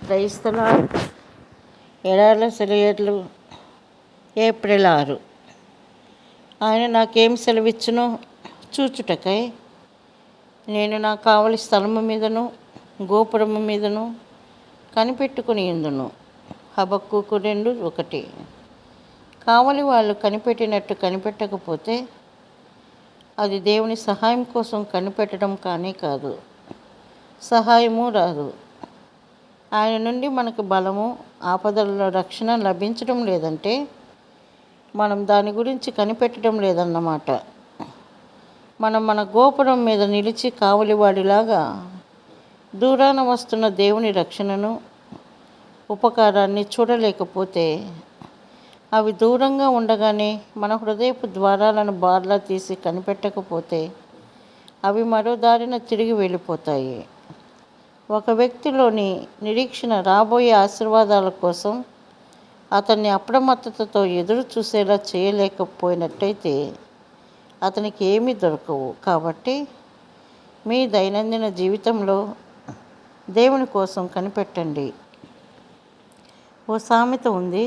క్రైస్తల ఎడార్ల సెలయేర్లు April 6. ఆయన నాకేం సెలవిచ్చునో చూచుటకై నేను నా కావలి స్థలము మీదను గోపురము మీదను కనిపెట్టుకుని ఉందును. హబక్కూకు 2:1. కావలి వాళ్ళు కనిపెట్టినట్టు కనిపెట్టకపోతే అది దేవుని సహాయం కోసం కనిపెట్టడం కానే కాదు, సహాయము రాదు. ఆయన నుండి మనకు బలము, ఆపదలలో రక్షణ లభించడం లేదంటే మనం దాని గురించి కనిపెట్టడం లేదన్నమాట. మనం మన గోపురం మీద నిలిచి కావలివాడిలాగా దూరాన వస్తున్న దేవుని రక్షణను, ఉపకారాన్ని చూడలేకపోతే, అవి దూరంగా ఉండగానే మన హృదయపు ద్వారాలను బార్లా తీసి కనిపెట్టకపోతే అవి మరో దారిన తిరిగి వెళ్ళిపోతాయి. ఒక వ్యక్తిలోని నిరీక్షణ రాబోయే ఆశీర్వాదాల కోసం అతన్ని అప్రమత్తతతో ఎదురు చూసేలా చేయలేకపోయినట్టయితే అతనికి ఏమీ దొరకవు. కాబట్టి మీ దైనందిన జీవితంలో దేవుని కోసం కనిపెట్టండి. ఓ సామెత ఉంది,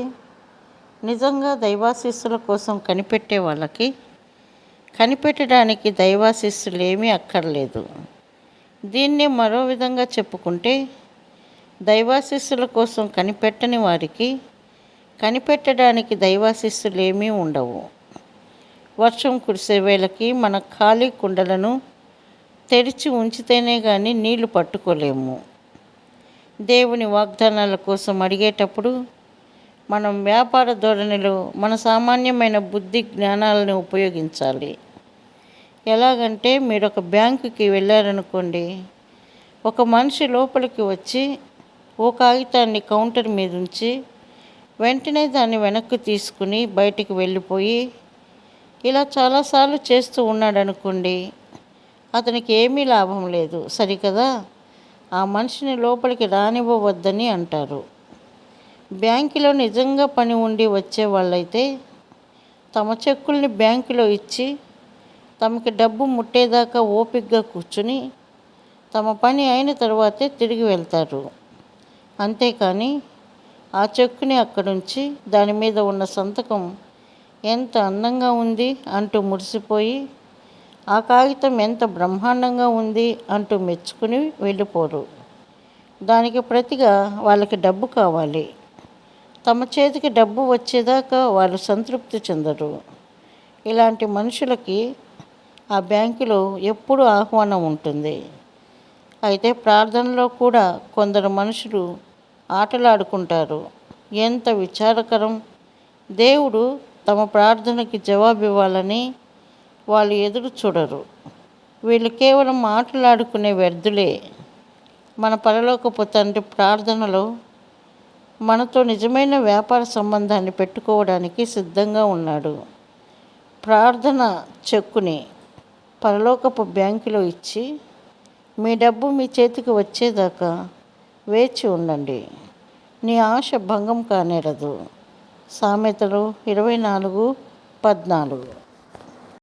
నిజంగా దైవాశీస్సుల కోసం కనిపెట్టే వాళ్ళకి కనిపెట్టడానికి దైవాశీస్సులు ఏమీ అక్కర్లేదు. దీన్నే మరో విధంగా చెప్పుకుంటే, దైవాశీస్సుల కోసం కనిపెట్టని వారికి కనిపెట్టడానికి దైవాశీస్సులు ఏమీ ఉండవు. వర్షం కురిసే వేళకి మన ఖాళీ కుండలను తెరిచి ఉంచితేనే కానీ నీళ్లు పట్టుకోలేము. దేవుని వాగ్దానాల కోసం అడిగేటప్పుడు మనం వ్యాపార ధోరణిలో మన సామాన్యమైన బుద్ధి జ్ఞానాలను ఉపయోగించాలి. ఎలాగంటే, మీరు ఒక బ్యాంకుకి వెళ్ళారనుకోండి, ఒక మనిషి లోపలికి వచ్చి ఓ కాగితాన్ని కౌంటర్ మీద ఉంచి వెంటనే దాన్ని వెనక్కి తీసుకుని బయటికి వెళ్ళిపోయి ఇలా చాలాసార్లు చేస్తూ ఉన్నాడనుకోండి, అతనికి ఏమీ లాభం లేదు, సరికదా? ఆ మనిషిని లోపలికి రానివ్వవద్దని అంటారు. బ్యాంకులో నిజంగా పని ఉండి వచ్చే వాళ్ళైతే తమ చెక్కుల్ని బ్యాంకులో ఇచ్చి తమకి డబ్బు ముట్టేదాకా ఓపికగా కూర్చుని తమ పని అయిన తర్వాతే తిరిగి వెళ్తారు. అంతేకాని ఆ చెక్కుని అక్కడుంచి దాని మీద ఉన్న సంతకం ఎంత అందంగా ఉంది అంటూ మురిసిపోయి, ఆ కాగితం ఎంత బ్రహ్మాండంగా ఉంది అంటూ మెచ్చుకుని వెళ్ళిపోరు. దానికి ప్రతిగా వాళ్ళకి డబ్బు కావాలి. తమ చేతికి డబ్బు వచ్చేదాకా వాళ్ళు సంతృప్తి చెందరు. ఇలాంటి మనుషులకి ఆ బ్యాంకులో ఎప్పుడూ ఆహ్వానం ఉంటుంది. అయితే ప్రార్థనలో కూడా కొందరు మనుషులు ఆటలాడుకుంటారు. ఎంత విచారకరం! దేవుడు తమ ప్రార్థనకి జవాబివ్వాలని వాళ్ళు ఎదురు చూడరు. వీళ్ళు కేవలం ఆటలాడుకునే వ్యర్థులే. మన పరలోకపు తండ్రి ప్రార్థనలో మనతో నిజమైన వ్యాపార సంబంధాన్ని పెట్టుకోవడానికి సిద్ధంగా ఉన్నాడు. ప్రార్థన చెక్కుని పరలోకపు బ్యాంకులో ఇచ్చి మీ డబ్బు మీ చేతికి వచ్చేదాకా వేచి ఉండండి. నీ ఆశ భంగం కానేరదు. సామెతలు 24:14.